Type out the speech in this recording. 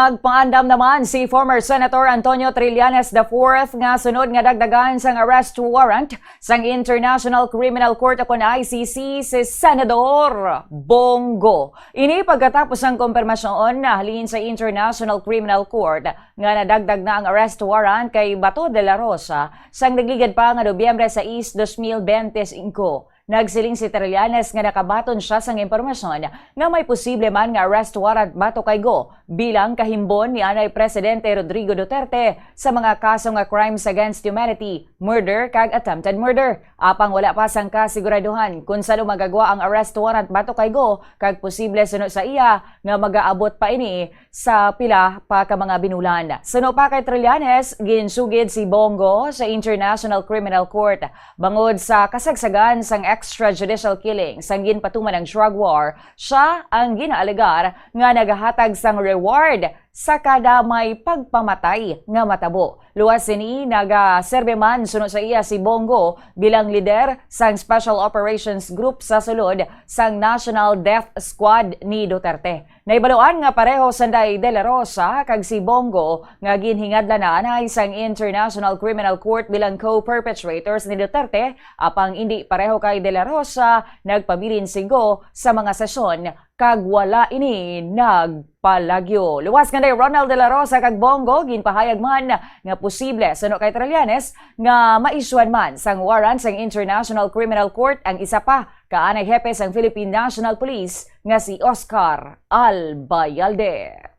Nagpaandam naman si former Senator Antonio Trillanes IV nga sunod nga dagdagan sang arrest warrant sang International Criminal Court o ICC si Senador Bongo. Ini pagkatapos ang kumpirmasyon na halin sa International Criminal Court nga nadagdag na ang arrest warrant kay Bato de la Rosa sang nagligad pa nga Nobyembre 6, 2025. Nagsiling si Trillanes nga nakabaton siya sang impormasyon nga may posible man nga arrest warrant bato kay Go bilang kahimbon ni Anay Presidente Rodrigo Duterte sa mga kaso nga crimes against humanity, murder kag attempted murder. Apang wala pa sang kasiguraduhan kung saan magagawa ang arrest warrant bato kay Go kag posible suno sa iya nga magaabot pa ini sa pila pa ka mga binulan. Suno pa kay Trillanes, ginsugid si Bongo sa International Criminal Court bangod sa kasagsagan sang extrajudicial killing sang ginpatuman ng drug war. Siya ang ginaalegar nga nagahatag sang reward sa kada may pagpamatay nga matabo. Luwas sini nagaserbe man sunod sa iya si Bongo bilang lider sang Special Operations Group sa sulod sang National Death Squad ni Duterte. Naibaluan nga pareho sanday De La Rosa kag si Bongo nga ginhingadla na anay sang International Criminal Court bilang co-perpetrators ni Duterte, apang hindi pareho kay De La Rosa nagpabilin si Go sa mga sesyon kag wala ini nagpalagyo. Luwas nga Ronald De La Rosa kag Bongo ginpahayag man nga posible suno kay Trillanes nga maisuan man sang warrant sang International Criminal Court ang isa pa kaanay hepe sang Philippine National Police nga si Oscar Albayalde.